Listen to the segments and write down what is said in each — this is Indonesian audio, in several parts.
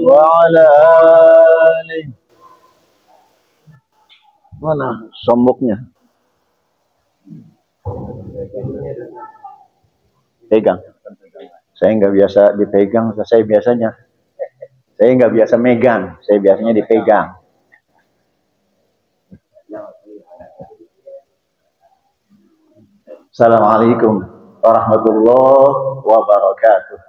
Wa'ala alihi. Mana somboknya? Pegang. Saya nggak biasa dipegang. Saya nggak biasa megang. Saya biasanya dipegang. Assalamualaikum warahmatullahi wabarakatuh.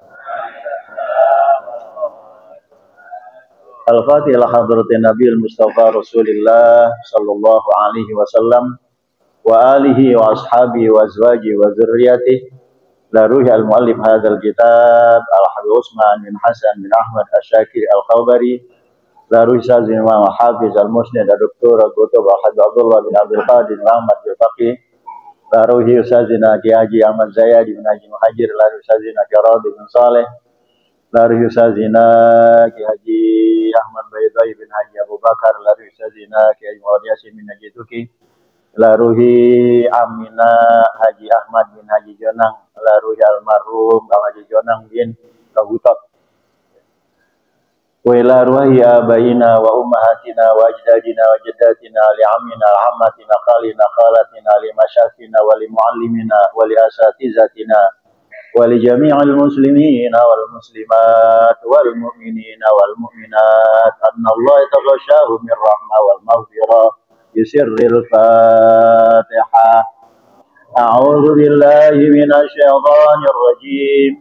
Al-Fatihah hadratin Nabiul Mustafa Rasulillah sallallahu alaihi wasallam wa alihi wa ashabihi wa azwajihi wa dzurriyyatihi la ruhi al-muallif hadzal kitab al-Habib Utsman bin Hasan bin Ahmad Asy-Syakir al-Khawbari la ruhi Sazin wa Hafiz al-Musnid Dr. Qutb Al-Habib Abdullah bin Abdul Qadir Muhammad bin Faqih la ruhi Sazina Ki Haji Ahmad Zayadi bin Haji Muhajir la ruhi Sazina Ki Radhi bin Saleh la ruhi Sazina Ki Haji Ahmad Baydai bin Haji Abu Bakar la ruhi Sazina Ki Haji Muhammad Yasin bin Haji Tuki la ruhi Amina Haji Ahmad bin Haji Jonang la ruhi almarhum Haji Jonang bin Kabutok wa ila ruhi abaina wa ummahatina wa ajdadina wa jaddatina li amina al-ammatina khalina khalatina li masyakhina wa li muallimina wa li asatizatina ولجميع المسلمين والمسلمات والمؤمنين والمؤمنات أن الله يتغشاه من رحمة والمغفرة بسر الفاتحة. أعوذ بالله من الشيطان الرجيم.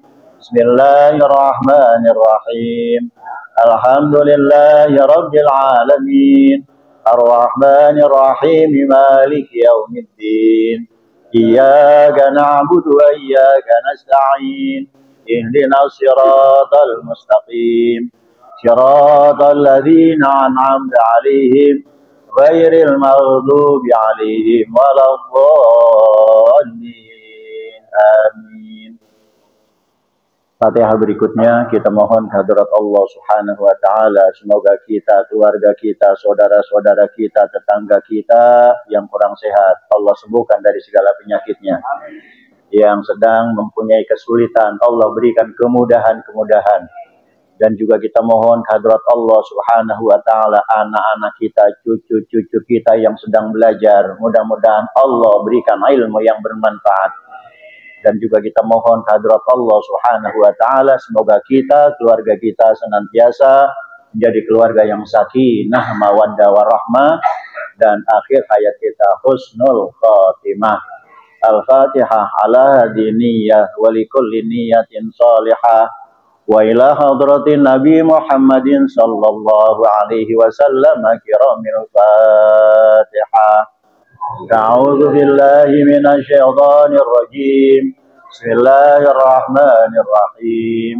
بسم الله الرحمن الرحيم. الحمد لله رب العالمين الرحمن الرحيم مالك يوم الدين إياك نعبد وإياك نستعين اهدنا الصراط المستقيم صراط الذين أنعمت عليهم غير المغضوب عليهم ولا الضالين آمين. Fatihah berikutnya kita mohon hadirat Allah Subhanahu wa taala, semoga kita, keluarga kita, saudara-saudara kita, tetangga kita yang kurang sehat Allah sembuhkan dari segala penyakitnya. Yang sedang mempunyai kesulitan Allah berikan kemudahan-kemudahan. Dan juga kita mohon hadirat Allah Subhanahu wa taala anak-anak kita, cucu-cucu kita yang sedang belajar, mudah-mudahan Allah berikan ilmu yang bermanfaat. Dan juga kita mohon hadirat Allah Subhanahu wa taala semoga kita, keluarga kita senantiasa menjadi keluarga yang sakinah, mawaddah warahmah dan akhir hayat kita husnul khatimah. Al-Fatihah ala diniyah wa likulli niyatin salihah wa ila hadratin Nabi Muhammadin sallallahu alaihi wasallam kiramil Fatihah. A'udzu billahi minasy syaithanir rajim. Bismillahirrahmanirrahim.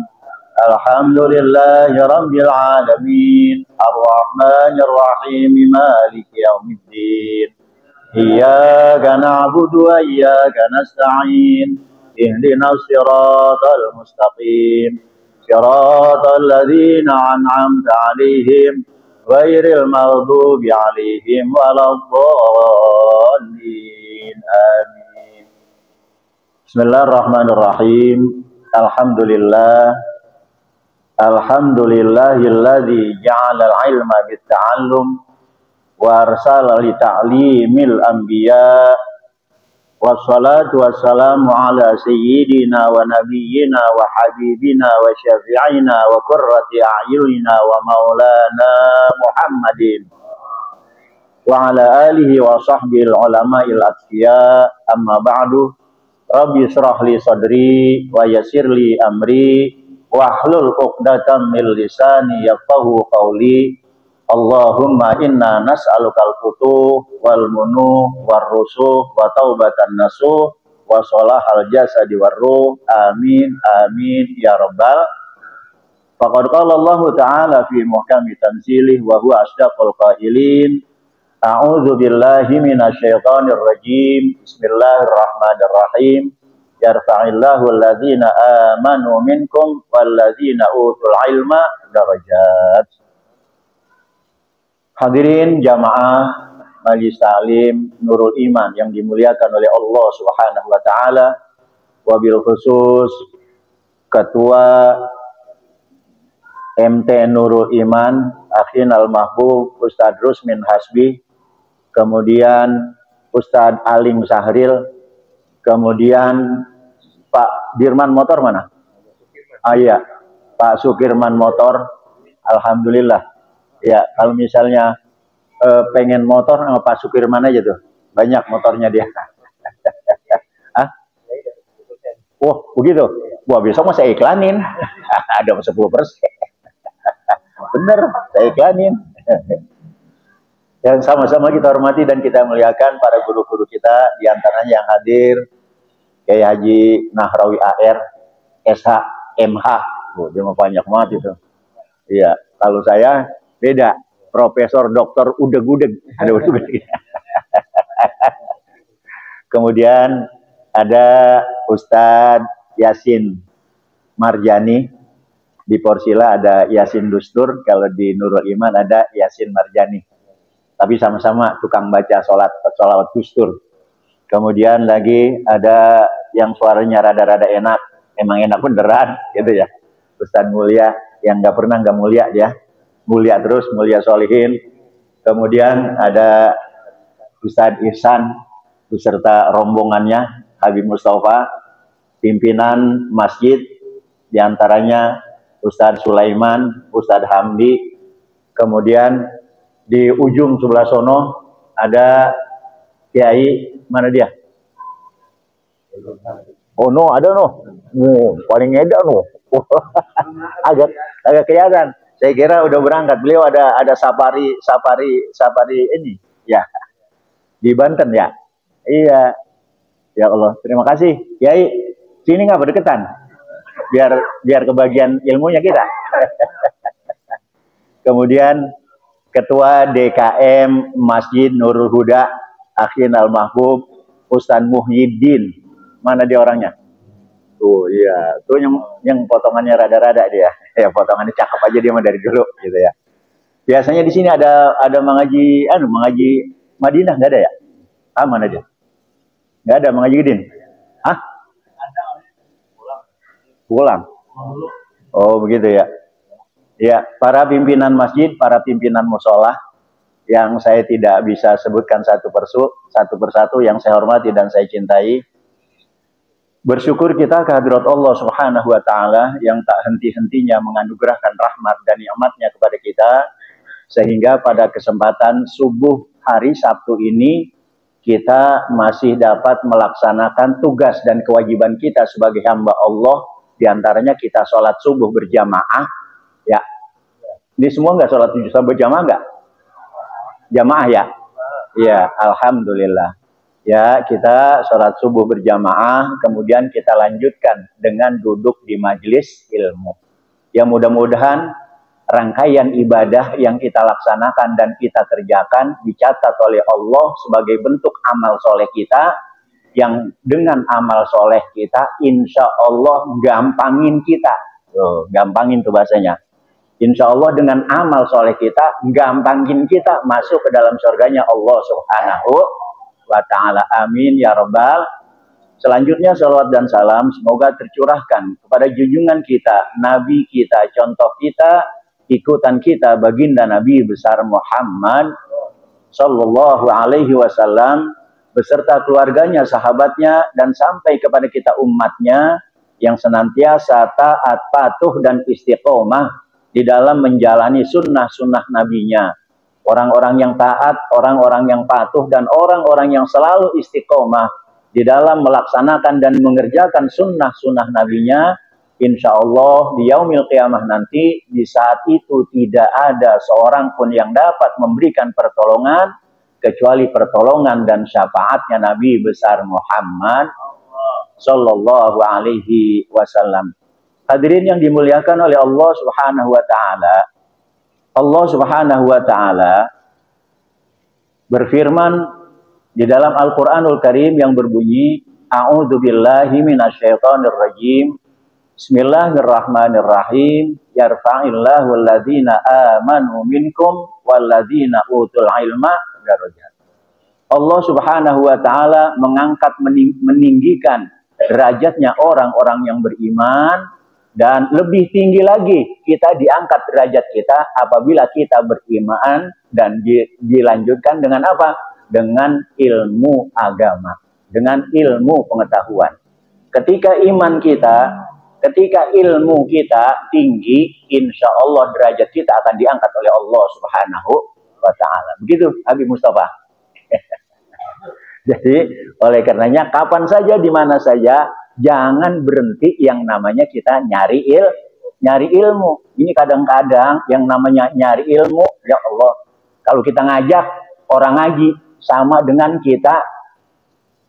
Alhamdulillahi rabbil alamin. Arrahmanir rahim. Maliki yaumiddin. Iyyaka na'budu wa iyyaka nasta'in. Ihdinas siratal mustaqim. Siratal ladzina an'amta 'alaihim ghairil maghdubi 'alaihim waladdallin. Amin. Bismillahirrahmanirrahim. Alhamdulillahilladzi ja'ala al-'ilma bit-ta'allum wa arsala li ta'limil anbiya Wassalatu wassalamu ala sayyidina wa nabiyyina wa habibina wa syafi'ina wa qurrati a'yunina wa maulana Muhammadin wa ala alihi wa sahbihi ulama'il atqiya. Amma ba'du. Rabbi israh li sadri wa yassir li amri wahlul 'uqdatam min lisani yafqahu qawli. Allahumma inna nas'alukal futuh wal munuh war rusuh wa taubatan nasuh wa sholahal jasadi war ruh. Amin amin ya rabbal. Faqad qala Allah ta'ala fi muhkami tanzilih wa huwa asdaqul qailin. A'udzu billahi minasyaitonir rajim. Bismillahirrahmanirrahim. Yarfa'illahu alladhina amanu minkum walladhina utul ilma darajat. Hadirin jamaah Majelis Ta'lim Nurul Iman yang dimuliakan oleh Allah Subhanahu wa taala, wabil khusus Ketua MT Nurul Iman Akhin Al-Mahbub Ustadz Rusmin Hasbi, kemudian Ustadz Alim Sahril, kemudian Pak Dirman Motor mana? Ah iya, Pak Sukirman Motor. Alhamdulillah. Ya, kalau misalnya pengen motor sama Pak Sukirman aja tuh, banyak motornya dia. Hah? Oh, begitu. Wah, besok mau saya iklanin. Ada 10%. Bener, saya iklanin. Yang sama-sama kita hormati dan kita muliakan para guru-guru kita, diantaranya yang hadir, Kiai Haji Nahrawi AR, SH, MH. Oh, dia mau banyak banget itu. Iya, kalau saya beda, Profesor Doktor Udeg-udeg. Ada udeg-udeg. Kemudian ada Ustadz Yasin Marjani. Di Porsila ada Yasin Dustur. Kalau di Nurul Iman ada Yasin Marjani. Tapi sama-sama tukang baca sholawat Dustur. Kemudian lagi ada yang suaranya rada-rada enak. Emang enak beneran gitu ya. Ustadz mulia yang nggak pernah nggak mulia dia. Mulia terus, mulia solihin. Kemudian ada Ustadz Ihsan beserta rombongannya, Habib Mustafa, pimpinan masjid, diantaranya Ustadz Sulaiman, Ustadz Hamdi. Kemudian di ujung sebelah sono ada Kiai, mana dia? Oh no, ada no. Paling edan no. agak kelihatan. Saya kira udah berangkat. Beliau ada safari ini, ya, di Banten ya. Iya, ya Allah, terima kasih, Kiai. Sini nggak berdekatan, biar kebagian ilmunya kita. Kemudian Ketua DKM Masjid Nurul Huda Akhin Al-Mahbub Ustadz Muhyiddin. Mana dia orangnya? Tuh, iya, tuh yang potongannya rada-rada dia. Ya, potongannya cakep aja dia mah dari dulu gitu ya. Biasanya di sini ada mengaji Madinah, nggak ada ya? Ah, mana dia? Nggak ada mengaji Gedin. Hah? Pulang. Oh, begitu ya. Ya, para pimpinan masjid, para pimpinan musola yang saya tidak bisa sebutkan satu persatu yang saya hormati dan saya cintai. Bersyukur kita kehadirat Allah Subhanahu wa taala yang tak henti-hentinya menganugerahkan rahmat dan nikmatnya kepada kita, sehingga pada kesempatan subuh hari Sabtu ini kita masih dapat melaksanakan tugas dan kewajiban kita sebagai hamba Allah, diantaranya kita sholat subuh berjamaah. Ya, ini semua nggak sholat subuh berjamaah nggak? Jamaah ya? Ya, alhamdulillah. Ya, kita sholat subuh berjamaah, kemudian kita lanjutkan dengan duduk di majelis ilmu. Ya, mudah-mudahan rangkaian ibadah yang kita laksanakan dan kita kerjakan dicatat oleh Allah sebagai bentuk amal soleh kita, yang dengan amal soleh kita insya Allah gampangin kita. Gampangin tuh bahasanya. Insya Allah dengan amal soleh kita gampangin kita masuk ke dalam surganya Allah Subhanahu wa ta'ala. Amin ya rabbal. Selanjutnya salawat dan salam semoga tercurahkan kepada junjungan kita, nabi kita, contoh kita, ikutan kita, baginda Nabi besar Muhammad sallallahu alaihi wasallam, beserta keluarganya, sahabatnya, dan sampai kepada kita umatnya yang senantiasa taat, patuh, dan istiqomah di dalam menjalani sunnah-sunnah nabinya. Orang-orang yang taat, orang-orang yang patuh, dan orang-orang yang selalu istiqomah di dalam melaksanakan dan mengerjakan sunnah-sunnah nabinya, insya Allah di yaumil qiyamah nanti, di saat itu tidak ada seorang pun yang dapat memberikan pertolongan kecuali pertolongan dan syafaatnya Nabi besar Muhammad Sallallahu Alaihi Wasallam. Hadirin yang dimuliakan oleh Allah Subhanahu Wa Taala, Allah Subhanahu Wa Taala berfirman di dalam Al-Quranul Karim yang berbunyi, A'udzu billahi minasyaitonir rajim. Bismillahirrahmanirrahim. Yarfa'illahu alladhina amanu minkum walladhina utul ilma darajat. Allah Subhanahu wa taala mengangkat, meninggikan derajatnya orang-orang yang beriman, dan lebih tinggi lagi kita diangkat derajat kita apabila kita beriman, dan dilanjutkan dengan apa? Dengan ilmu agama, dengan ilmu pengetahuan. Ketika iman kita, ketika ilmu kita tinggi, insya Allah derajat kita akan diangkat oleh Allah Subhanahu wa ta'ala. Begitu Habib Mustafa. Jadi oleh karenanya kapan saja, di mana saja, jangan berhenti yang namanya kita nyari ilmu. Ini kadang-kadang yang namanya nyari ilmu, ya Allah, kalau kita ngajak orang ngaji sama dengan kita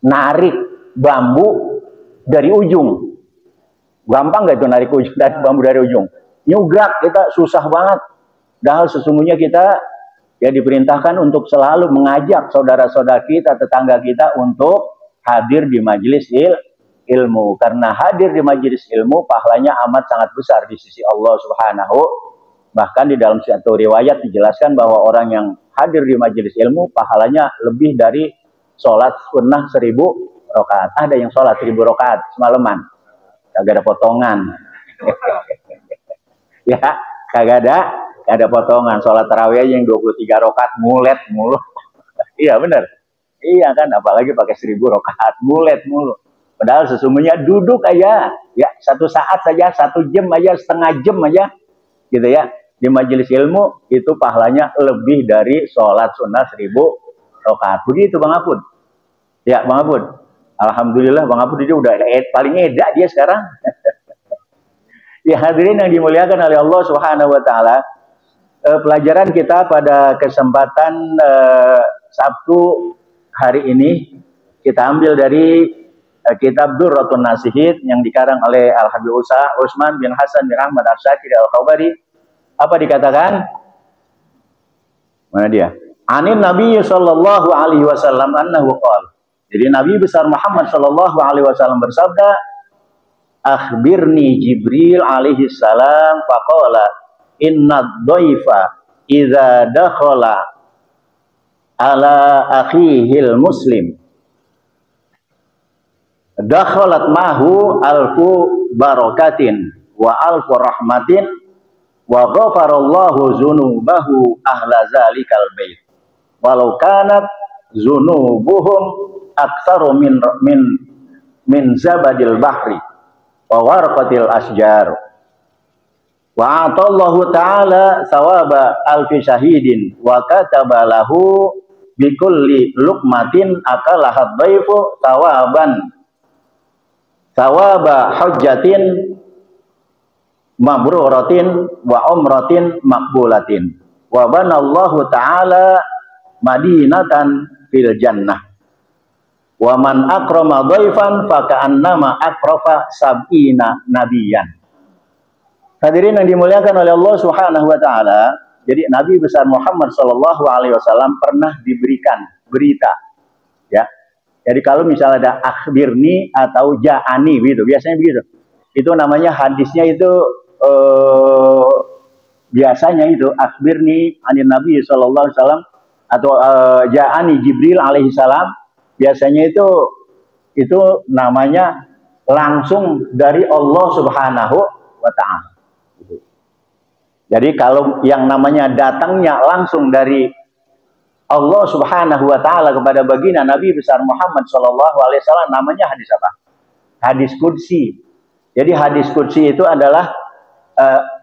narik bambu dari ujung. Gampang nggak itu narik bambu dari ujung? Nyugrak kita susah banget. Padahal sesungguhnya kita ya diperintahkan untuk selalu mengajak saudara-saudara kita, tetangga kita untuk hadir di majelis ilmu. Karena hadir di majelis ilmu pahalanya amat sangat besar di sisi Allah Subhanahu. Bahkan di dalam satu riwayat dijelaskan bahwa orang yang hadir di majelis ilmu pahalanya lebih dari sholat sunnah 1000 rakaat. Ada yang sholat 1000 rakaat semalaman. Kagak ada potongan. Ya, kagak ada potongan. Sholat tarawih yang 23 rakaat mulet mulu. Iya benar. Iya kan, apalagi pakai 1000 rakaat mulet mulu. Padahal sesungguhnya duduk aja, ya 1 saat saja, 1 jam aja, setengah jam aja, gitu ya. Di majelis ilmu itu pahalanya lebih dari sholat sunnah 1000 rakaat. Begitu Bang Apun. Ya Bang Apun. Alhamdulillah Bang Apun dia udah paling edak dia sekarang. Ya hadirin yang dimuliakan oleh Allah Subhanahu wa taala, pelajaran kita pada kesempatan Sabtu hari ini kita ambil dari kitab Durratun Nasihin yang dikarang oleh Al-Habib Utsman bin Hasan bin Ahmad Asy-Syakiri Al-Khawbari. Apa dikatakan? Mana dia? Anin Nabi sallallahu alaihi wasallam annahu qala. Jadi Nabi besar Muhammad sallallahu alaihi wasallam bersabda, akhbirni Jibril alaihi salam faqala innad dhaifa idza dakhala ala akhihil muslim dakhalat mahu alfu barakatin wa alfu rahmatin wa ghafarallahu zunubahu ahla zalikal bait walau kanat zunubuhum aktsaru min zabadil bahri wa warqatil asjar wa atallahu ta'ala sawaba alfi syahidin wa kataba lahu bikulli luqmatin akalahat dhaifu sawaba hujjatin mabruratin wa umratin makbulatin wa banallahu ta'ala madinatan fil jannah wa man akrama dhaifan faka'annama akrafa sab'ina nabiyan. Hadirin yang dimuliakan oleh Allah Subhanahu wa taala, jadi Nabi besar Muhammad sallallahu alaihi wasallam pernah diberikan berita, ya. Jadi kalau misalnya ada akhbirni atau ja'ani gitu, biasanya begitu. Itu namanya hadisnya itu biasanya itu akhbirni anin Nabi sallallahu alaihi wasallam atau ja'ani Jibril alaihi salam, biasanya itu namanya langsung dari Allah Subhanahu wa taala. Jadi kalau yang namanya datangnya langsung dari Allah Subhanahu wa taala kepada baginda Nabi besar Muhammad sallallahu alaihi wasallam, namanya hadis apa? Hadis qudsi. Jadi hadis qudsi itu adalah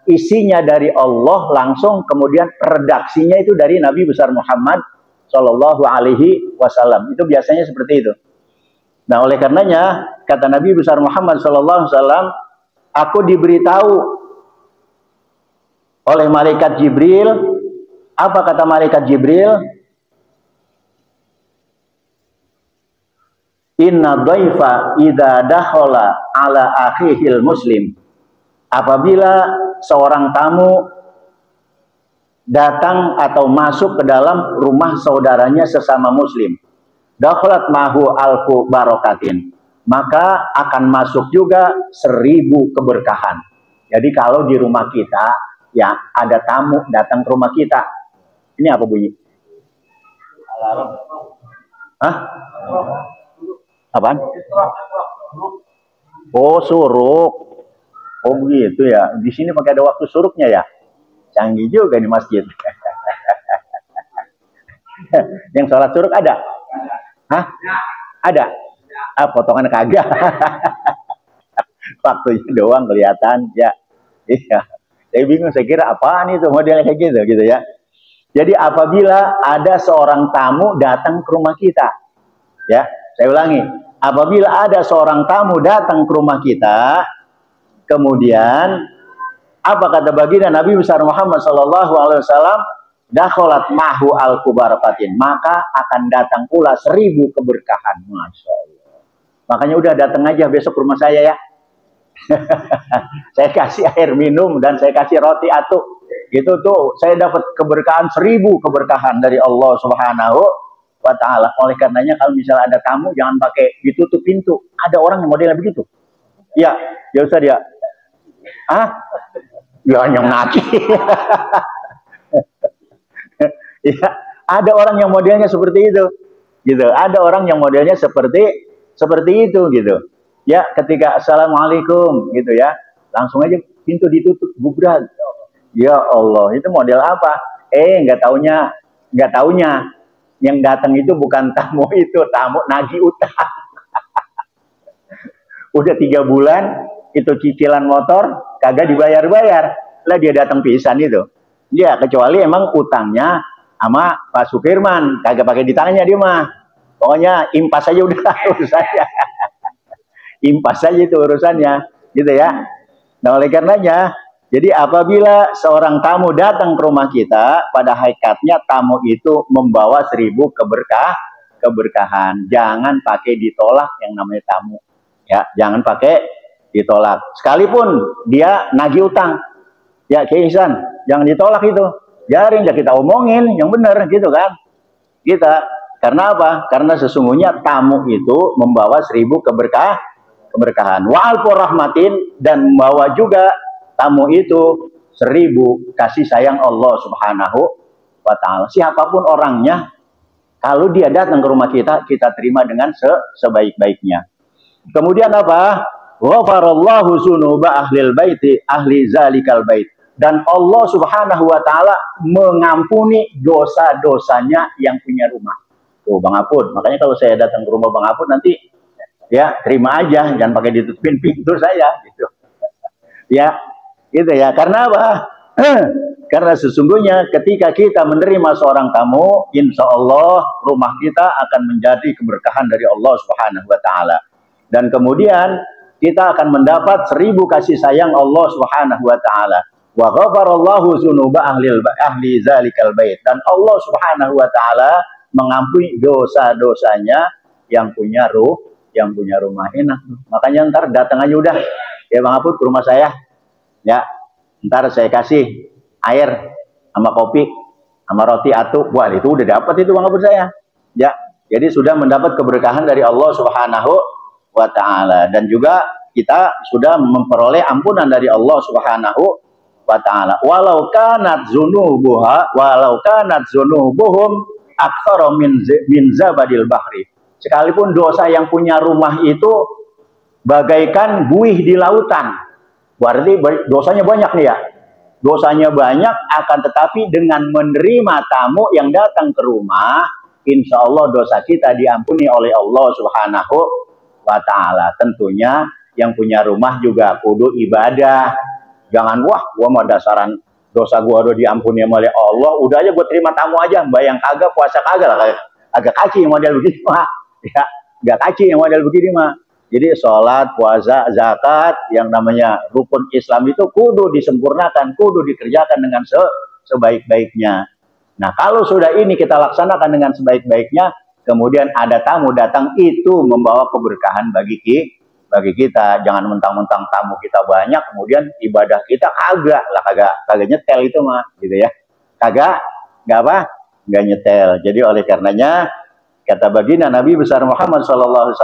isinya dari Allah langsung, kemudian redaksinya itu dari Nabi besar Muhammad sallallahu alaihi wasallam. Itu biasanya seperti itu. Nah, oleh karenanya kata Nabi besar Muhammad sallallahu alaihi wasallam, aku diberitahu oleh malaikat Jibril. Apa kata malaikat Jibril? Inna dhaifa idza dakhala ala akhihil muslim. Apabila seorang tamu datang atau masuk ke dalam rumah saudaranya sesama muslim, dakhalat mahu alfu barokatin, maka akan masuk juga 1000 keberkahan. Jadi kalau di rumah kita ya ada tamu datang ke rumah kita, ini apa bunyi? Alarm. Hah? Apaan? Oh, suruk. Oh begitu ya. Di sini pakai ada waktu suruknya ya. Canggih juga di masjid. Yang sholat suruk ada? Hah? Ada? Ah, potongan kagak. Waktunya doang kelihatan ya. Iya. Saya bingung, saya kira apaan itu modelnya kayak gitu ya. Jadi apabila ada seorang tamu datang ke rumah kita, ya, saya ulangi, apabila ada seorang tamu datang ke rumah kita, kemudian apa kata baginda Nabi besar Muhammad sallallahu alaihi wasallam, dakhalat mahu al-kubarakatin, maka akan datang pula 1000 keberkahan. Masya Allah. Makanya udah datang aja besok ke rumah saya ya. Saya kasih air minum dan saya kasih roti atuk. Gitu tuh, saya dapat keberkahan 1000 keberkahan dari Allah Subhanahu wa taala. Oleh karenanya kalau misalnya ada tamu jangan pakai ditutup pintu. Ada orang yang modelnya begitu. Ya, ya Ustaz ya. Ah? Ya yang naki. Ya, ada orang yang modelnya seperti itu. Gitu. Ada orang yang modelnya seperti itu gitu. Ya, ketika assalamualaikum gitu ya, langsung aja pintu ditutup, gubrak. Ya Allah, itu model apa? Nggak taunya yang datang itu bukan tamu itu, tamu nagih utang. Udah 3 bulan itu cicilan motor kagak dibayar-bayar, lah dia datang pisan itu. Ya, kecuali emang utangnya sama Pak Supirman, kagak pakai ditanya dia mah. Pokoknya impas aja udah urusannya. Impas saja itu urusannya, gitu ya. Nah, oleh karenanya, jadi apabila seorang tamu datang ke rumah kita, pada hakikatnya tamu itu membawa 1000 keberkahan. Jangan pakai ditolak yang namanya tamu. Ya, jangan pakai ditolak. Sekalipun dia nagih utang, ya Kiai Ihsan, jangan ditolak itu. Biarin ya kita omongin yang benar, gitu kan. Karena apa? Karena sesungguhnya tamu itu membawa 1000 keberkahan. Wa'alfu rahmatin, dan membawa juga tamu itu 1000 kasih sayang Allah Subhanahu wa taala. Siapapun orangnya, kalau dia datang ke rumah kita, kita terima dengan sebaik-baiknya. Kemudian apa? Ghafarallahu dzunuba ahlil baiti ahli zalikal bait. Dan Allah Subhanahu wa taala mengampuni dosa-dosanya yang punya rumah. Tuh Bang Apun, makanya kalau saya datang ke rumah Bang Apun nanti ya terima aja, jangan pakai ditutupin pintu saya gitu. Ya, gitu ya. Karena apa? Karena sesungguhnya ketika kita menerima seorang tamu, insya Allah rumah kita akan menjadi keberkahan dari Allah Subhanahu wa taala. Dan kemudian kita akan mendapat 1000 kasih sayang Allah Subhanahu wa taala. Wa ghafarallahu dzunuba ahli zalikal bait. Dan Allah Subhanahu wa taala mengampuni dosa-dosanya yang punya rumah. Enak. Makanya ntar datang aja udah. Ya Bang Apun ke rumah saya. Ya. Ntar saya kasih air sama kopi sama roti atuk. Wah, itu udah dapat itu Bang Apun saya. Ya. Jadi sudah mendapat keberkahan dari Allah Subhanahu wa taala, dan juga kita sudah memperoleh ampunan dari Allah Subhanahu wa taala. Walau kanat zunubuhum aktsara min zabadil bahri. Sekalipun dosa yang punya rumah itu bagaikan buih di lautan. Berarti dosanya banyak nih ya. dosanya banyak, akan tetapi dengan menerima tamu yang datang ke rumah, insya Allah dosa kita diampuni oleh Allah Subhanahu wa Ta'ala. Tentunya yang punya rumah juga kudu ibadah. Jangan, wah, gua mau dasaran dosa gua udah diampuni oleh Allah, udah aja gua terima tamu aja, bayang kagak, puasa kagak lah, agak kaci model begini mah. Ya, agak kaci yang model begini mah. Jadi sholat, puasa, zakat, yang namanya rukun Islam itu kudu disempurnakan, kudu dikerjakan dengan sebaik-baiknya. Nah, kalau sudah ini kita laksanakan dengan sebaik-baiknya, kemudian ada tamu datang, itu membawa keberkahan bagi kita. Jangan mentang-mentang tamu kita banyak, kemudian ibadah kita kagak lah, kagak nyetel itu mah, gitu ya. Kagak nyetel. Jadi oleh karenanya, kata baginda Nabi besar Muhammad SAW,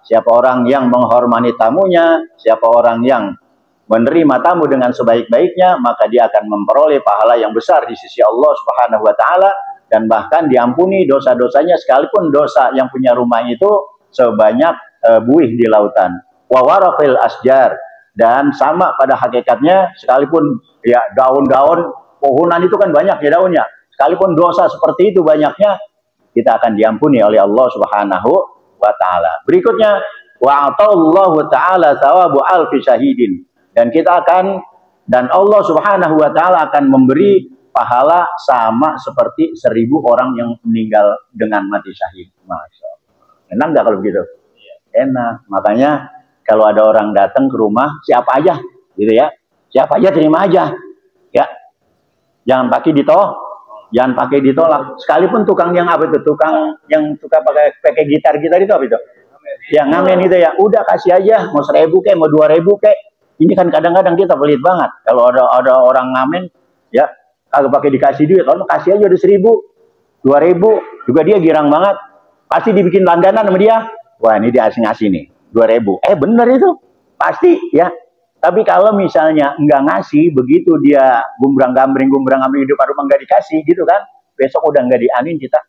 siapa orang yang menghormati tamunya, siapa orang yang menerima tamu dengan sebaik-baiknya, maka dia akan memperoleh pahala yang besar di sisi Allah Subhanahu wa Ta'ala, dan bahkan diampuni dosa-dosanya, sekalipun dosa yang punya rumah itu sebanyak buih di lautan. Wa waraqil asjar, dan sama pada hakikatnya, sekalipun ya daun-daun pohonan itu kan banyak ya daunnya, sekalipun dosa seperti itu banyaknya, kita akan diampuni oleh Allah Subhanahu wa Ta'ala. Berikutnya, wa atallahu ta'ala thawabu alfi syahidin, dan kita akan, dan Allah Subhanahu wa Ta'ala akan memberi pahala sama seperti 1000 orang yang meninggal dengan mati syahid. Masya Allah. Enak nggak kalau begitu? Enak. Makanya kalau ada orang datang ke rumah, siapa aja, gitu ya, siapa aja terima aja, ya, jangan pakai ditolak. Sekalipun tukang yang apa itu, tukang yang suka pakai gitar itu apa itu? Yang ngamen itu ya, udah kasih aja, mau 1000 kek, mau 2000 kek. Ini kan kadang-kadang kita pelit banget. Kalau ada orang ngamen, ya, agak pakai dikasih duit, kalau kasih aja udah 1000, 2000, juga dia girang banget. Pasti dibikin langganan sama dia. Wah, ini dia ngasih nih 2000. Bener itu, pasti ya. Tapi kalau misalnya nggak ngasih, begitu dia gumbrang-gambring di depan rumah nggak dikasih, gitu kan, besok udah nggak dianin kita.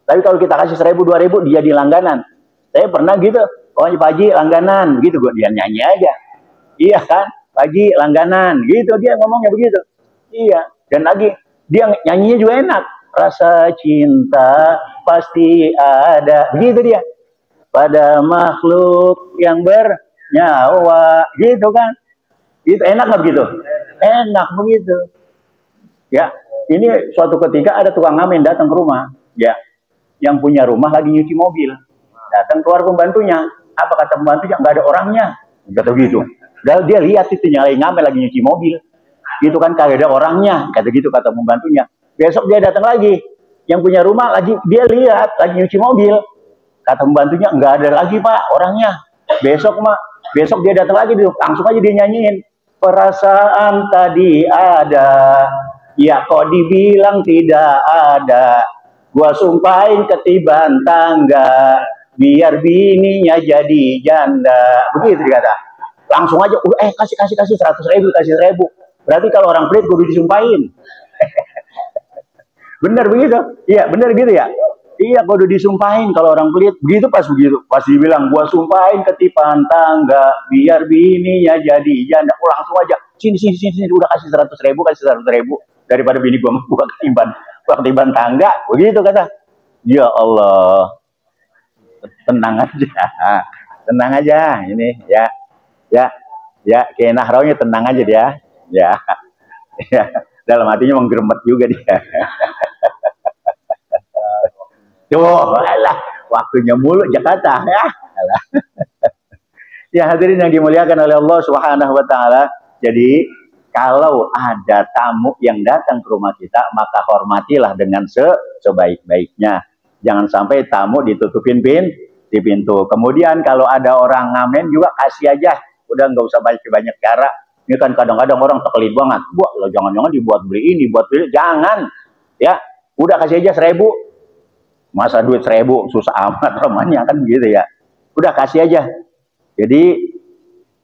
Tapi kalau kita kasih 1000, 2000, dia di langganan. Saya pernah gitu, oh Pak Haji langganan, gitu, dia nyanyi aja. Iya kan, Pak Haji langganan, gitu dia ngomongnya begitu. Iya, dan lagi dia nyanyinya juga enak. Rasa cinta pasti ada, begitu dia. Pada makhluk yang bernyawa, gitu kan. Itu enak nggak begitu? Enak begitu. Ya, ini suatu ketika ada tukang ngamen datang ke rumah, ya, yang punya rumah lagi nyuci mobil. Datang keluar pembantunya. Apa kata pembantunya? Nggak ada orangnya. Kata gitu. Dia lihat itu nyalain ngamen lagi nyuci mobil. Itu kan kagak ada orangnya. Kata gitu kata pembantunya. Besok dia datang lagi. Yang punya rumah lagi dia lihat lagi nyuci mobil. Kata pembantunya, nggak ada lagi Pak orangnya. Besok dia datang lagi, langsung aja dia nyanyiin. Perasaan tadi ada, ya kok dibilang tidak ada. Gua sumpahin ketiban tangga, biar bininya jadi janda. Begitu dikata. Langsung aja, kasih 100.000, kasih 1000. Berarti kalau orang pelit kudu disumpahin. Bener begitu? Iya, bener gitu ya? Iya, kudu disumpahin kalau orang pelit. Begitu pas dibilang, gua sumpahin ketipan tangga, biar bininya jadi janda. Langsung aja, sini, udah kasih 100.000, kasih 100.000. Daripada bini gua ketiban tangga. Begitu kata. Ya Allah. Tenang aja ini, ya, kayak nahraunya tenang aja dia. Ya. Dalam hatinya menggeremet juga dia. Tuh, alah, waktunya mulu Jakarta ya. Alah. Ya hadirin yang dimuliakan oleh Allah Subhanahu wa Ta'ala. Jadi kalau ada tamu yang datang ke rumah kita, maka hormatilah dengan sebaik-baiknya. Jangan sampai tamu ditutupin di pintu. Kemudian kalau ada orang ngamen juga kasih aja. Udah nggak usah banyak cara. Ini kan kadang-kadang orang terkelit banget. Wah, lo jangan-jangan dibuat beli ini, buat beli. Jangan. Ya, udah kasih aja 1000. Masa duit 1000 susah amat namanya kan begitu ya. Udah kasih aja. Jadi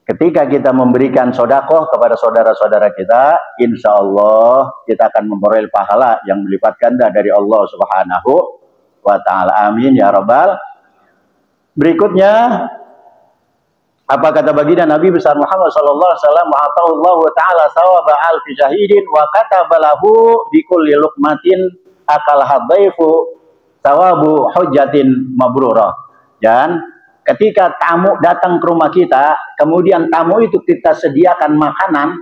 ketika kita memberikan sodakoh kepada saudara-saudara kita, insya Allah kita akan memperoleh pahala yang berlipat ganda dari Allah Subhanahu wa Ta'ala. Amin ya Rabbal. Berikutnya, Apa kata baginda Nabi besar Muhammad sallallahu alaihi wasallam, "Ata'allahu ta'ala thawaba alfi syahidin wa kataba lahu bi kulli luqmatin akal hadaifu thawabu hujjatin mabrurah." Dan ketika tamu datang ke rumah kita, kemudian tamu itu kita sediakan makanan,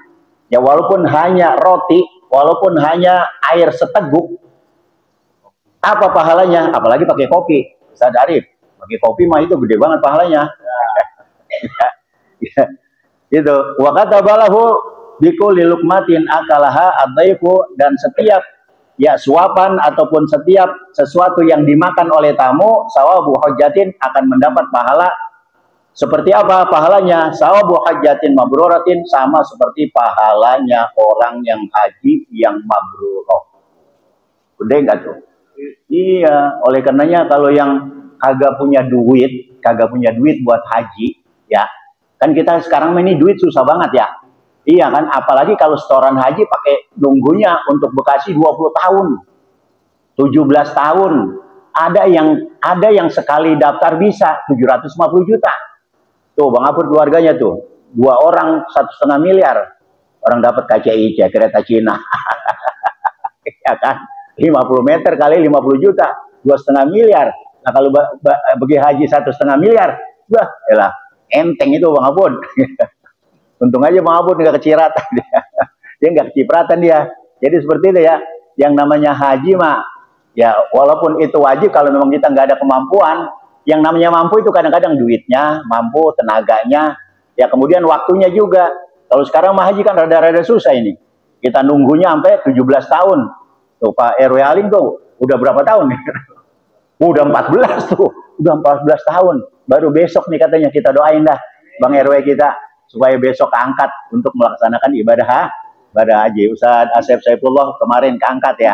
ya walaupun hanya roti, walaupun hanya air seteguk, apa pahalanya? Apalagi pakai kopi. Ustaz Arif, pakai kopi mah itu gede banget pahalanya. Ya, itu wa katabalahu bikulli luqmatin akalaha adaifu, dan setiap ya suapan ataupun setiap sesuatu yang dimakan oleh tamu, sawabu hajjatin, akan mendapat pahala seperti apa pahalanya? Sawabu hajjatin mabruratin, sama seperti pahalanya orang yang haji yang mabrurah. Gede enggak tuh? Iya, oleh karenanya kalau yang kagak punya duit buat haji, ya kan kita sekarang ini duit susah banget ya. Iya kan, apalagi kalau setoran haji pakai nunggunya untuk Bekasi 20 tahun, 17 tahun. Ada yang sekali daftar bisa 750 juta. Tuh Bang Apur keluarganya tuh, 2 orang 1,5 miliar. Orang dapat KCI, kereta Cina. Ya kan, 50 meter kali 50 juta, 2,5 miliar. Nah kalau bagi haji 1,5 miliar, wah, elah, enteng itu Bang Apun. Untung aja Bang Apun nggak keciratan dia nggak kecipratan dia. Jadi seperti itu ya. Yang namanya haji mah, ya walaupun itu wajib kalau memang kita nggak ada kemampuan. Yang namanya mampu itu kadang-kadang duitnya, mampu tenaganya, ya kemudian waktunya juga. Kalau sekarang mah haji kan rada-rada susah ini. Kita nunggunya sampai 17 tahun. Tuh Pak RW Alim tuh udah berapa tahun nih? Udah 14 tuh, udah 14 tahun. Baru besok nih katanya kita doain dah Bang RW kita supaya besok angkat untuk melaksanakan ibadah haji. Ustaz Asep Saifullah kemarin keangkat ya.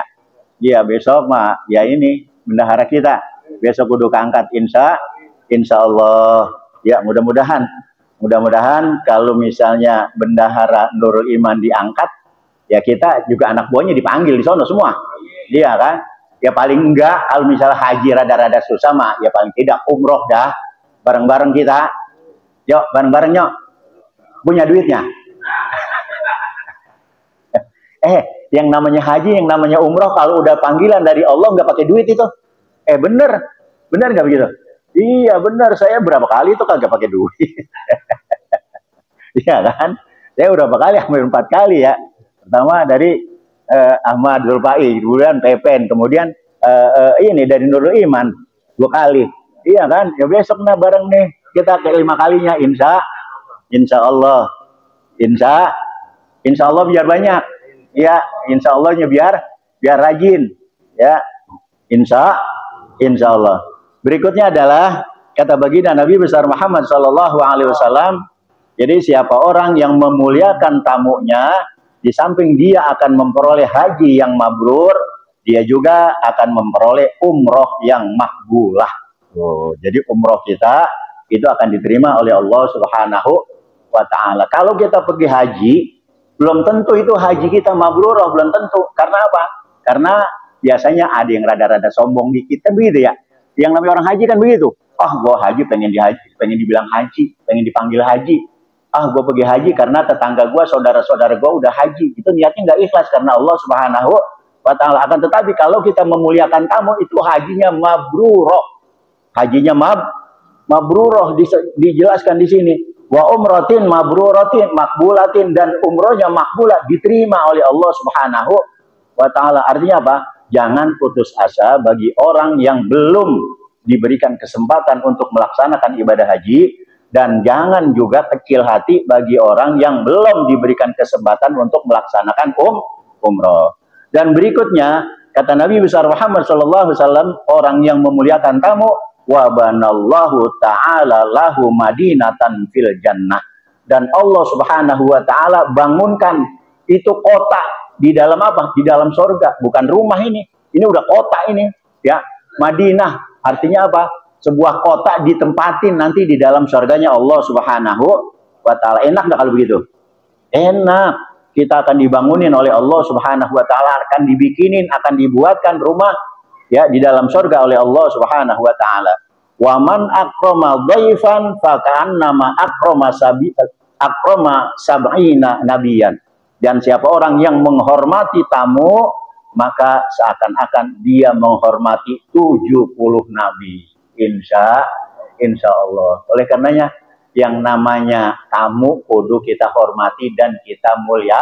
Iya besok mah ya ini bendahara kita. Besok kudu keangkat insya Allah. Ya mudah-mudahan kalau misalnya bendahara Nurul Iman diangkat, ya kita juga anak buahnya dipanggil di sono semua. Iya kan? Ya paling enggak kalau misalnya haji rada-rada susah mah, ya paling tidak umroh dah bareng-bareng kita. Yuk bareng-bareng yuk. Punya duitnya. Yang namanya haji, yang namanya umroh, kalau udah panggilan dari Allah nggak pakai duit itu. Bener nggak begitu? Iya bener, saya berapa kali itu kagak pakai duit. Iya kan? Saya udah berapa kali, hampir 4 kali ya. Pertama dari Ahmad Zulfai, kemudian Pepen, kemudian ini dari Nurul Iman 2 kali. Iya kan? Ya besok nah bareng nih kita ke 5 kalinya insya Allah biar banyak. Ya, insya Allahnya biar rajin. Ya, insya Allah. Berikutnya adalah kata baginda Nabi besar Muhammad Sallallahu Alaihi Wasallam. Jadi siapa orang yang memuliakan tamunya, di samping dia akan memperoleh haji yang mabrur, dia juga akan memperoleh umroh yang makbulah. Jadi umroh kita itu akan diterima oleh Allah Subhanahu wa Ta'ala. Kalau kita pergi haji, belum tentu itu haji kita mabrurah, belum tentu. Karena apa? Karena biasanya ada yang rada-rada sombong dikit, kan begitu ya. Yang namanya orang haji kan begitu. Gua haji pengen dibilang haji, pengen dipanggil haji. Gue pergi haji karena tetangga gue, saudara-saudara gue udah haji. Itu niatnya nggak ikhlas karena Allah Subhanahu wa Ta'ala. Akan tetapi kalau kita memuliakan tamu, itu hajinya mabrurah. Hajinya mabrurah dijelaskan di sini. Wa umratin mabruratin makbulatin, dan umrohnya makbulah, diterima oleh Allah Subhanahu wa Ta'ala. Artinya apa? Jangan putus asa bagi orang yang belum diberikan kesempatan untuk melaksanakan ibadah haji, dan jangan juga kecil hati bagi orang yang belum diberikan kesempatan untuk melaksanakan umroh. Dan berikutnya kata Nabi besar Muhammad sallallahu alaihi wasallam, orang yang memuliakan tamu, wa banallahu ta'ala lahu madinatan fil jannah, dan Allah Subhanahu wa Ta'ala bangunkan itu kota di dalam apa? Di dalam surga, bukan rumah ini udah kota ini ya. Madinah artinya apa? Sebuah kota ditempatin nanti di dalam surganya Allah Subhanahu wa Ta'ala. Enak nggak kalau begitu? Enak. Kita akan dibangunin oleh Allah Subhanahu wa Ta'ala, akan dibikinin, akan dibuatkan rumah ya di dalam surga oleh Allah Subhanahu wa Ta'ala. Wa man akrama dhaifan faka'annama akrama sab'ina nabiyan. Dan siapa orang yang menghormati tamu, maka seakan-akan dia menghormati 70 nabi. Insya Allah. Oleh karenanya yang namanya tamu kudu kita hormati dan kita mulia.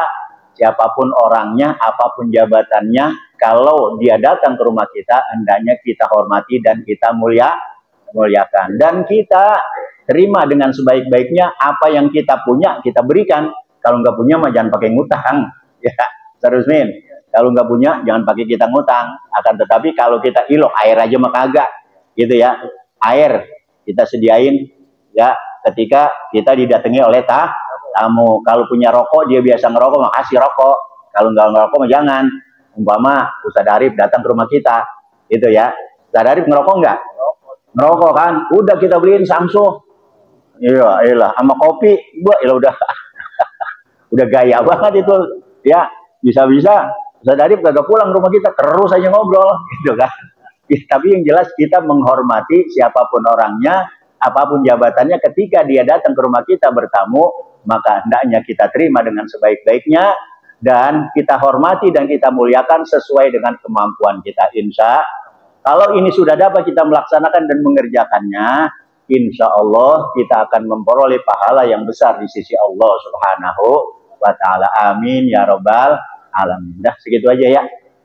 Siapapun orangnya, apapun jabatannya, kalau dia datang ke rumah kita, hendaknya kita hormati dan kita muliakan. Dan kita terima dengan sebaik-baiknya. Apa yang kita punya, kita berikan. Kalau nggak punya, mah jangan pakai ngutang. Ya, terus Min. Kalau nggak punya, jangan pakai kita ngutang. Akan tetapi kalau kita ilok, air aja mah kagak. Gitu ya. Air kita sediain ya ketika kita didatangi oleh tamu. Kalau punya rokok, dia biasa ngerokok, makasih rokok. Kalau nggak ngerokok, mah jangan. Umpama Ustadz Arif datang ke rumah kita, gitu ya. Ustadz Arif ngerokok nggak? Ngerokok kan? Udah kita beliin Samsung. Iya, sama kopi. Udah, udah gaya banget itu. Ya, bisa-bisa Ustadz Arif kagak pulang ke rumah kita, terus aja ngobrol, gitu kan. Tapi yang jelas kita menghormati siapapun orangnya, apapun jabatannya, ketika dia datang ke rumah kita bertamu, maka hendaknya kita terima dengan sebaik-baiknya dan kita hormati dan kita muliakan sesuai dengan kemampuan kita. Kalau ini sudah dapat kita melaksanakan dan mengerjakannya, insya Allah kita akan memperoleh pahala yang besar di sisi Allah Subhanahu wa Ta'ala. Amin ya Rabbal alamin. Dah segitu aja ya.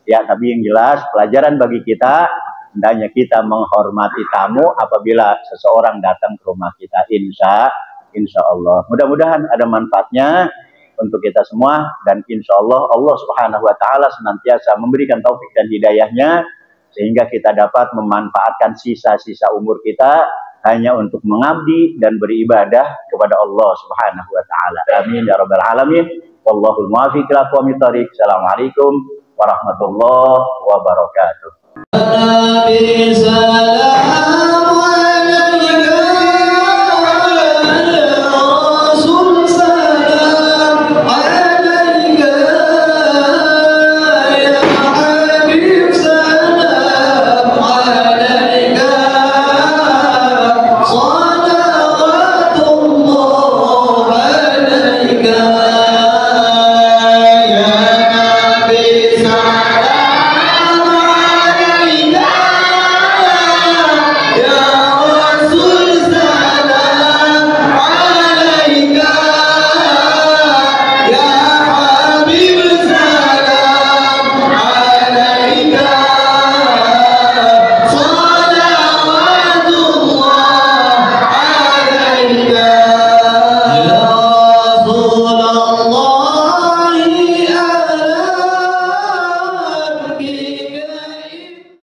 Ya, tapi yang jelas pelajaran bagi kita, hendaknya kita menghormati tamu apabila seseorang datang ke rumah kita. Insya Allah. Mudah-mudahan ada manfaatnya untuk kita semua, dan insya Allah Allah Subhanahu wa Ta'ala senantiasa memberikan taufik dan hidayahnya sehingga kita dapat memanfaatkan sisa-sisa umur kita hanya untuk mengabdi dan beribadah kepada Allah Subhanahu wa Ta'ala. Amin ya Rabbal alamin. Wallahul muwaffiq ila aqwamit thoriq. Assalamualaikum warahmatullahi wabarakatuh.